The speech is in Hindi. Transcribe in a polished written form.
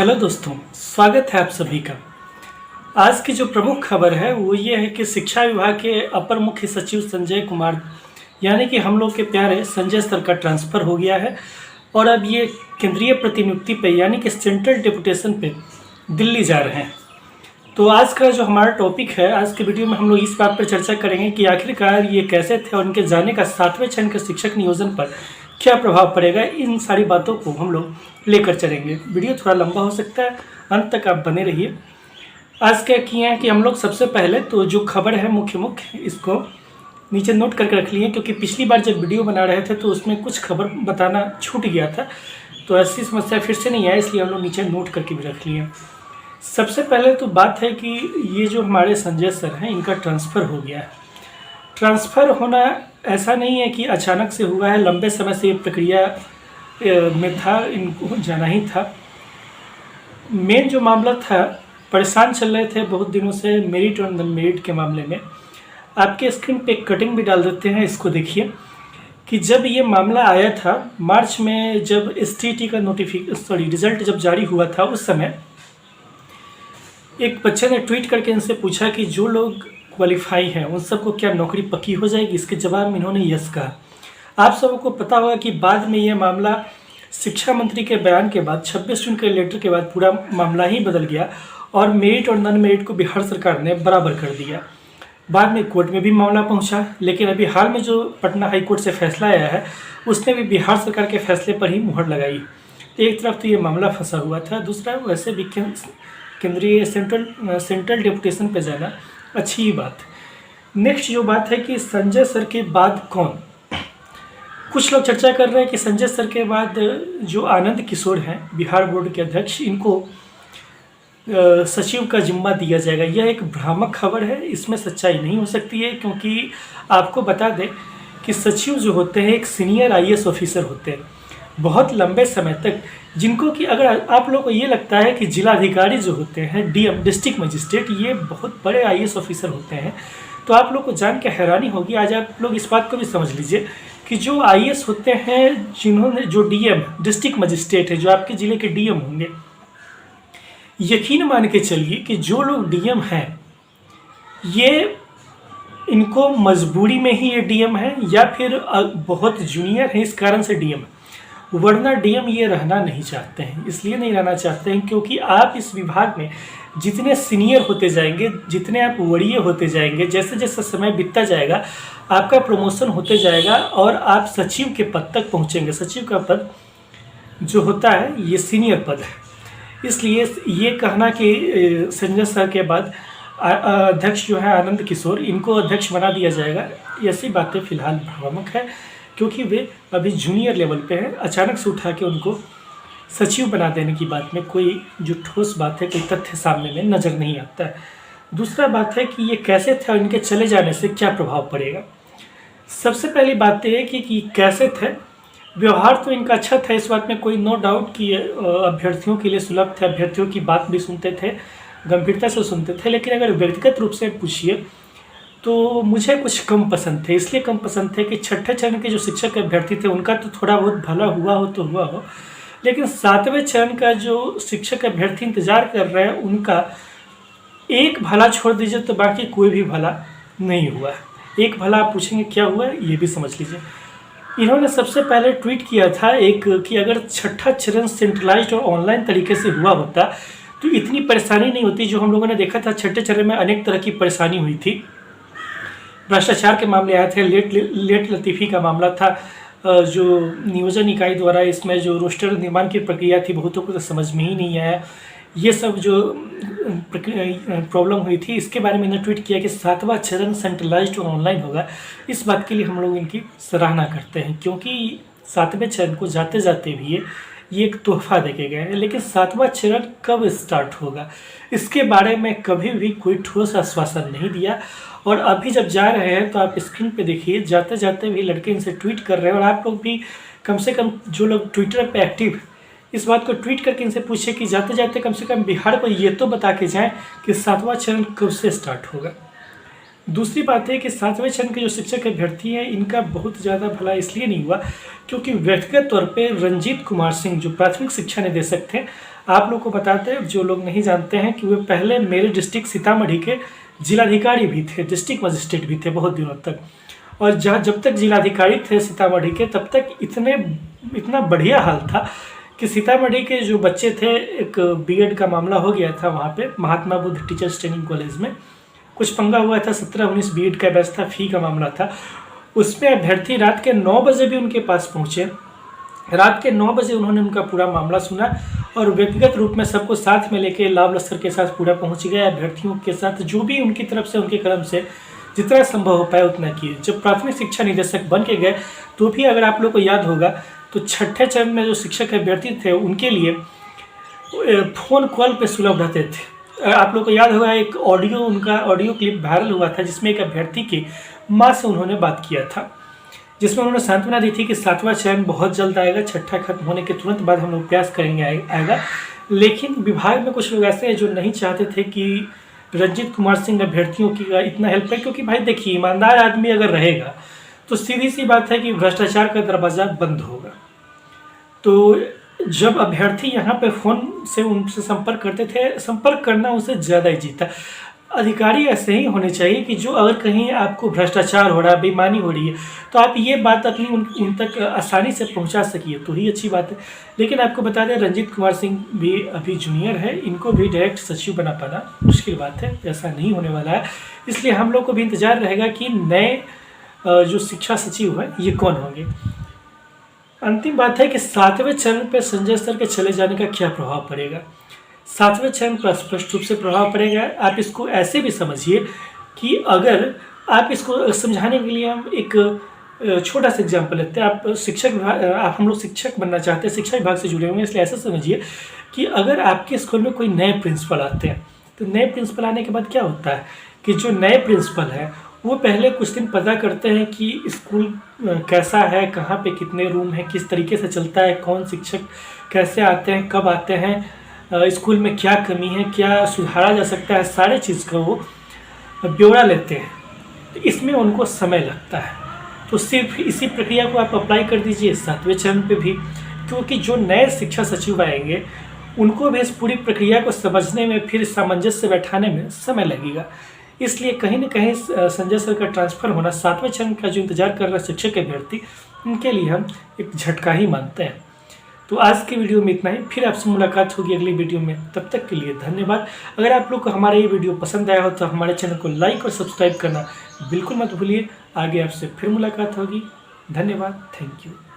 हेलो दोस्तों, स्वागत है आप सभी का। आज की जो प्रमुख खबर है वो ये है कि शिक्षा विभाग के अपर मुख्य सचिव संजय कुमार यानी कि हम लोग के प्यारे संजय सर का ट्रांसफ़र हो गया है और अब ये केंद्रीय प्रतिनियुक्ति पे यानी कि सेंट्रल डेपुटेशन पे दिल्ली जा रहे हैं। तो आज का जो हमारा टॉपिक है, आज के वीडियो में हम लोग इस बात पर चर्चा करेंगे कि आखिरकार ये कैसे थे और उनके जाने का 7वें चरण के शिक्षक नियोजन पर क्या प्रभाव पड़ेगा। इन सारी बातों को हम लोग लेकर चलेंगे। वीडियो थोड़ा लंबा हो सकता है, अंत तक आप बने रहिए। आज क्या किए हैं कि हम लोग सबसे पहले तो जो खबर है मुख्य इसको नीचे नोट करके रख लिए, क्योंकि पिछली बार जब वीडियो बना रहे थे तो उसमें कुछ खबर बताना छूट गया था, तो ऐसी समस्या फिर से नहीं आए, इसलिए हम लोग नीचे नोट करके भी रख लिए। सबसे पहले तो बात है कि ये जो हमारे संजय सर हैं इनका ट्रांसफ़र हो गया है। ट्रांसफ़र होना ऐसा नहीं है कि अचानक से हुआ है, लंबे समय से ये प्रक्रिया में था, इनको जाना ही था। मेन जो मामला था, परेशान चल रहे थे बहुत दिनों से मेरिट और नॉन मेरिट के मामले में। आपके स्क्रीन पे कटिंग भी डाल देते हैं, इसको देखिए कि जब ये मामला आया था मार्च में, जब STT का रिज़ल्ट जब जारी हुआ था, उस समय एक बच्चे ने ट्वीट करके इनसे पूछा कि जो लोग क्वालिफाई हैं उन सबको क्या नौकरी पक्की हो जाएगी। इसके जवाब में इन्होंने यस कहा। आप सबको पता होगा कि बाद में ये मामला शिक्षा मंत्री के बयान के बाद 26 जून के लेटर के बाद पूरा मामला ही बदल गया और मेरिट और नॉन मेरिट को बिहार सरकार ने बराबर कर दिया। बाद में कोर्ट में भी मामला पहुंचा, लेकिन अभी हाल में जो पटना हाई कोर्ट से फैसला आया है उसने भी बिहार सरकार के फैसले पर ही मुहर लगाई। एक तरफ तो ये मामला फंसा हुआ था, दूसरा वैसे भी केंद्रीय सेंट्रल डेपुटेशन पे जाना अच्छी ही बात। नेक्स्ट जो बात है कि संजय सर के बाद कौन, कुछ लोग चर्चा कर रहे हैं कि संजय सर के बाद जो आनंद किशोर हैं बिहार बोर्ड के अध्यक्ष, इनको सचिव का जिम्मा दिया जाएगा। यह एक भ्रामक खबर है, इसमें सच्चाई नहीं हो सकती है, क्योंकि आपको बता दें कि सचिव जो होते हैं एक सीनियर IAS ऑफिसर होते हैं बहुत लंबे समय तक, जिनको कि अगर आप लोग को ये लगता है कि जिलाधिकारी जो होते हैं DM डिस्ट्रिक्ट मजिस्ट्रेट ये बहुत बड़े IAS ऑफिसर होते हैं, तो आप लोग को जान के हैरानी होगी। आज आप लोग इस बात को भी समझ लीजिए कि जो IAS होते हैं, जिन्होंने जो DM डिस्ट्रिक्ट मजिस्ट्रेट है, जो आपके ज़िले के DM होंगे, यकीन मान के चलिए कि जो लोग DM हैं ये इनको मजबूरी में ही ये DM है या फिर बहुत जूनियर है इस कारण से DM है, वरना DM ये रहना नहीं चाहते हैं। इसलिए नहीं रहना चाहते हैं क्योंकि आप इस विभाग में जितने सीनियर होते जाएंगे, जितने आप वरीय होते जाएंगे, जैसे जैसे समय बीतता जाएगा आपका प्रमोशन होते जाएगा और आप सचिव के पद तक पहुंचेंगे। सचिव का पद जो होता है ये सीनियर पद है, इसलिए ये कहना कि संजय सर के बाद अध्यक्ष जो है आनंद किशोर, इनको अध्यक्ष बना दिया जाएगा, ऐसी बातें फिलहाल भ्रामक है, क्योंकि वे अभी जूनियर लेवल पे हैं। अचानक से उठा के उनको सचिव बना देने की बात में कोई जो ठोस बात है, कोई तथ्य सामने में नज़र नहीं आता है। दूसरा बात है कि ये कैसे थे और इनके चले जाने से क्या प्रभाव पड़ेगा। सबसे पहली बात यह है कि कैसे थे, व्यवहार तो इनका अच्छा था, इस बात में कोई नो डाउट कि अभ्यर्थियों के लिए सुलभ थे, अभ्यर्थियों की बात भी सुनते थे, गंभीरता से सुनते थे। लेकिन अगर व्यक्तिगत रूप से पूछिए तो मुझे कुछ कम पसंद थे। इसलिए कम पसंद थे कि छठे चरण के जो शिक्षक अभ्यर्थी थे उनका तो थोड़ा बहुत भला हुआ हो तो हुआ हो, लेकिन 7वें चरण का जो शिक्षक अभ्यर्थी इंतजार कर रहे हैं उनका एक भला छोड़ दीजिए तो बाकी कोई भी भला नहीं हुआ। एक भला आप पूछेंगे क्या हुआ, ये भी समझ लीजिए। इन्होंने सबसे पहले ट्वीट किया था एक कि अगर छठा चरण सेंट्रलाइज्ड और ऑनलाइन तरीके से हुआ होता तो इतनी परेशानी नहीं होती। जो हम लोगों ने देखा था छठे चरण में अनेक तरह की परेशानी हुई थी, भ्रष्टाचार के मामले आए थे, लेट लतीफ़ी का मामला था, जो नियोजन इकाई द्वारा इसमें जो रोस्टर निर्माण की प्रक्रिया थी बहुतों को तो समझ में ही नहीं आया। ये सब जो प्रॉब्लम हुई थी, इसके बारे में इन्होंने ट्वीट किया कि 7वां चरण सेंट्रलाइज्ड और ऑनलाइन होगा। इस बात के लिए हम लोग इनकी सराहना करते हैं, क्योंकि 7वें चरण को जाते जाते भी ये एक तोहफा देके गए हैं। लेकिन 7वां चरण कब स्टार्ट होगा इसके बारे में कभी भी कोई ठोस आश्वासन नहीं दिया। और अभी जब जा रहे हैं तो आप स्क्रीन पे देखिए, जाते जाते भी लड़के इनसे ट्वीट कर रहे हैं। और आप लोग भी कम से कम जो लोग ट्विटर पे एक्टिव, इस बात को ट्वीट करके इनसे पूछे कि जाते जाते कम से कम बिहार को ये तो बता के जाएं कि 7वां चरण कब से स्टार्ट होगा। दूसरी बात है कि 7वें चरण के जो शिक्षक अभ्यर्थी हैं इनका बहुत ज़्यादा भला इसलिए नहीं हुआ क्योंकि व्यक्तिगत तौर पे रंजीत कुमार सिंह जो प्राथमिक शिक्षा निदेशक थे, आप लोग को बताते हैं जो लोग नहीं जानते हैं कि वे पहले मेरे डिस्ट्रिक्ट सीतामढ़ी के जिलाधिकारी भी थे, डिस्ट्रिक्ट मजिस्ट्रेट भी थे बहुत दिनों तक। और जब तक जिलाधिकारी थे सीतामढ़ी के तब तक इतना बढ़िया हाल था कि सीतामढ़ी के जो बच्चे थे, एक बीएड का मामला हो गया था वहाँ पे Mahatma Buddha teachers training college में, कुछ पंगा हुआ था, 17-19 बीएड का बैच था, फी का मामला था। उसमें अभ्यर्थी रात के 9 बजे भी उनके पास पहुँचे। रात के 9 बजे उन्होंने उनका पूरा मामला सुना और व्यक्तिगत रूप में सबको साथ में लेके लाव लश्कर के साथ पूरा पहुँच गया। अभ्यर्थियों के साथ जो भी उनकी तरफ से, उनके कदम से जितना संभव हो पाया उतना किए। जब प्राथमिक शिक्षा निदेशक बन के गए तो भी अगर आप लोग को याद होगा तो छठे चरण में जो शिक्षक अभ्यर्थी थे उनके लिए फ़ोन कॉल पे सुलभ रहते थे। आप लोग को याद होगा एक उनका ऑडियो क्लिप वायरल हुआ था जिसमें एक अभ्यर्थी की माँ से उन्होंने बात किया था, जिसमें उन्होंने सांत्वना दी थी कि 7वां चरण बहुत जल्द आएगा, छठा खत्म होने के तुरंत बाद हम लोग प्रयास करेंगे आएगा। लेकिन विभाग में कुछ लोग ऐसे हैं जो नहीं चाहते थे कि रंजीत कुमार सिंह अभ्यर्थियों की इतना हेल्प करें, क्योंकि भाई देखिए ईमानदार आदमी अगर रहेगा तो सीधी सी बात है कि भ्रष्टाचार का दरवाज़ा बंद होगा। तो जब अभ्यर्थी यहाँ पे फ़ोन से उनसे संपर्क करते थे, संपर्क करना उनसे ज़्यादा ही जीता। अधिकारी ऐसे ही होने चाहिए कि जो अगर कहीं आपको भ्रष्टाचार हो रहा है, बेईमानी हो रही है, तो आप ये बात अपनी उन तक आसानी से पहुंचा सकिए तो ही अच्छी बात है। लेकिन आपको बता दें रंजीत कुमार सिंह भी अभी जूनियर है, इनको भी डायरेक्ट सचिव बना पाना मुश्किल बात है, ऐसा नहीं होने वाला है। इसलिए हम लोग को भी इंतज़ार रहेगा कि नए जो शिक्षा सचिव है ये कौन होंगे। अंतिम बात है कि 7वें चरण पर संजय सर के चले जाने का क्या प्रभाव पड़ेगा। 7वें चरण पर स्पष्ट रूप से प्रभाव पड़ेगा। आप इसको ऐसे भी समझिए कि अगर आप इसको समझाने के लिए हम एक छोटा सा एग्जांपल लेते हैं। आप हम लोग शिक्षक बनना चाहते हैं, शिक्षा विभाग से जुड़े हुए हैं, इसलिए ऐसा समझिए कि अगर आपके स्कूल में कोई नए प्रिंसिपल आते हैं तो नए प्रिंसिपल आने के बाद क्या होता है कि जो नए प्रिंसिपल है वो पहले कुछ दिन पता करते हैं कि स्कूल कैसा है, कहाँ पे कितने रूम हैं, किस तरीके से चलता है, कौन शिक्षक कैसे आते हैं, कब आते हैं, स्कूल में क्या कमी है, क्या सुधारा जा सकता है, सारे चीज़ का वो ब्यौरा लेते हैं। तो इसमें उनको समय लगता है। तो सिर्फ इसी प्रक्रिया को आप अप्लाई कर दीजिए 7वें चरण पे भी, क्योंकि जो नए शिक्षा सचिव आएंगे उनको भी इस पूरी प्रक्रिया को समझने में, फिर सामंजस्य बैठाने में समय लगेगा। इसलिए कहीं ना कहीं संजय सर का ट्रांसफ़र होना 7वें चरण का जो इंतजार कर रहा शिक्षक अभ्यर्थी, उनके लिए हम एक झटका ही मानते हैं। तो आज की वीडियो में इतना ही, फिर आपसे मुलाकात होगी अगली वीडियो में। तब तक के लिए धन्यवाद। अगर आप लोग को हमारा ये वीडियो पसंद आया हो तो हमारे चैनल को लाइक और सब्सक्राइब करना बिल्कुल मत भूलिए। आगे आपसे फिर मुलाकात होगी। धन्यवाद, थैंक यू।